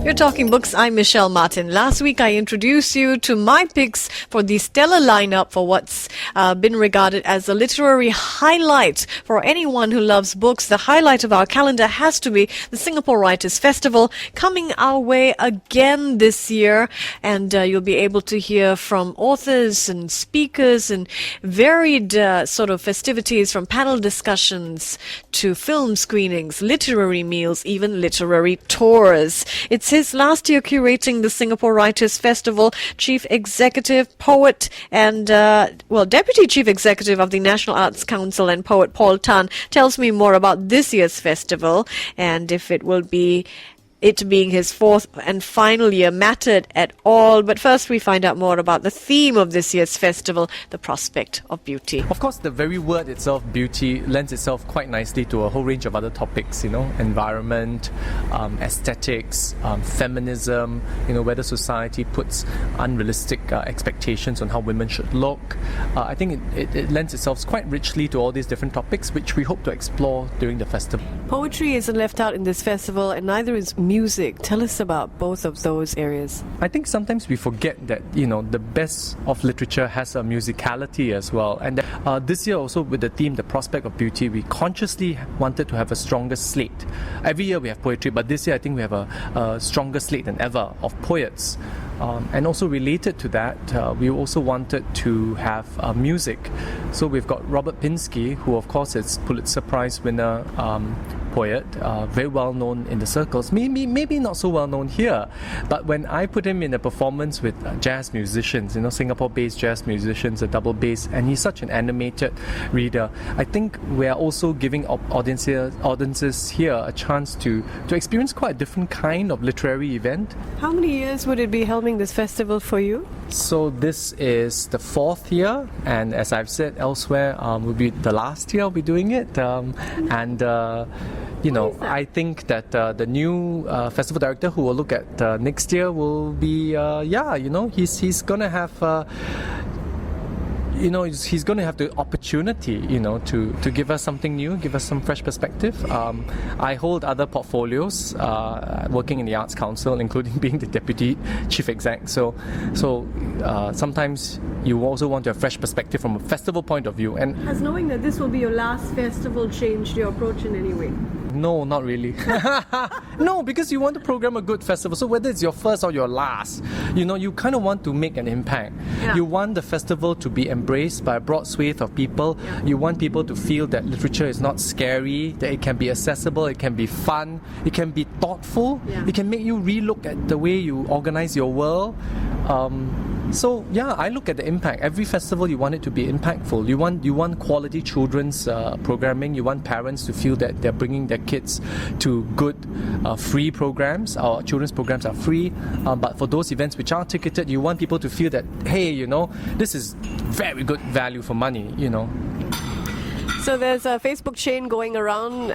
You're Talking Books. I'm Michelle Martin. Last week, I introduced you to my picks for the stellar lineup for what's been regarded as a literary highlight for anyone who loves books. The highlight of our calendar has to be the Singapore Writers' Festival, coming our way again this year. And you'll be able to hear from authors and speakers and varied sort of festivities, from panel discussions to film screenings, literary meals, even literary tours. It's his last year curating the Singapore Writers' Festival. Chief Executive, poet, and, Deputy Chief Executive of the National Arts Council and poet Paul Tan tells me more about this year's festival and if it will be it being his fourth and final year mattered at all. But first we find out more about the theme of this year's festival, the prospect of beauty. Of course, the very word itself, beauty, lends itself quite nicely to a whole range of other topics, environment, aesthetics, feminism, whether society puts unrealistic expectations on how women should look. I think it lends itself quite richly to all these different topics, which we hope to explore during the festival. Poetry isn't left out in this festival, and neither is music. Tell us about both of those areas. I think sometimes we forget that, the best of literature has a musicality as well. And this year also, with the theme, the prospect of beauty, we consciously wanted to have a stronger slate. Every year we have poetry, but this year I think we have a stronger slate than ever of poets. And also related to that, we also wanted to have music. So we've got Robert Pinsky, who of course is Pulitzer Prize winner poet, very well known in the circles, maybe not so well known here, but when I put him in a performance with jazz musicians, Singapore-based jazz musicians, a double bass, and he's such an animated reader, I think we're also giving audiences here a chance to experience quite a different kind of literary event. How many years would it be helming this festival for you? So this is the fourth year, and as I've said elsewhere, will be the last year I'll be doing it, I think that the new festival director who will look at next year will be, he's going to have... he's going to have the opportunity, to give us something new, give us some fresh perspective. I hold other portfolios working in the Arts Council, including being the Deputy Chief Exec. So sometimes you also want to have fresh perspective from a festival point of view. And has knowing that this will be your last festival changed your approach in any way? No, not really. No, because you want to program a good festival. So whether it's your first or your last, you kind of want to make an impact. Yeah. You want the festival to be embraced by a broad swathe of people. Yeah. You want people to feel that literature is not scary, that it can be accessible, it can be fun, it can be thoughtful, it can make you relook at the way you organize your world. I look at the impact. Every festival, you want it to be impactful. You want quality children's programming. You want parents to feel that they're bringing their kids to good free programs. Our children's programs are free, but for those events which are ticketed, you want people to feel that, hey, this is very good value for money, So there's a Facebook chain going around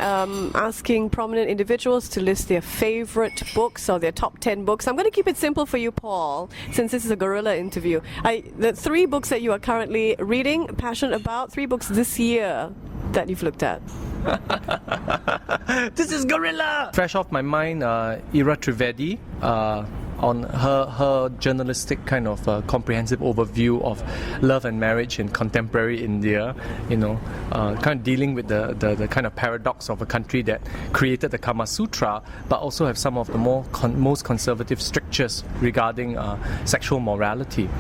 asking prominent individuals to list their favorite books or their top 10 books. I'm going to keep it simple for you, Paul, since this is a guerrilla interview. The 3 books that you are currently reading, passionate about, 3 books this year that you've looked at. This is guerrilla! Fresh off my mind, Ira Trivedi, on her journalistic kind of comprehensive overview of love and marriage in contemporary India, kind of dealing with the kind of paradox of a country that created the Kama Sutra, but also have some of the most conservative strictures regarding sexual morality.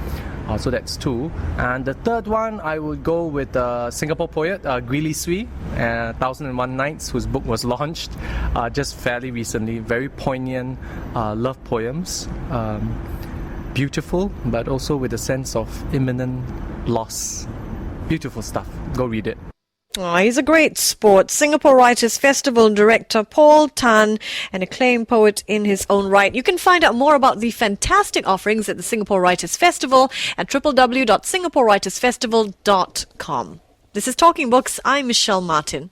So that's 2. And the third one, I would go with Singapore poet Gwee Sui, 1001 Nights, whose book was launched just fairly recently. Very poignant love poems, beautiful, but also with a sense of imminent loss. Beautiful stuff. Go read it. Oh, he's a great sport. Singapore Writers' Festival director Paul Tan, an acclaimed poet in his own right. You can find out more about the fantastic offerings at the Singapore Writers' Festival at www.singaporewritersfestival.com. This is Talking Books. I'm Michelle Martin.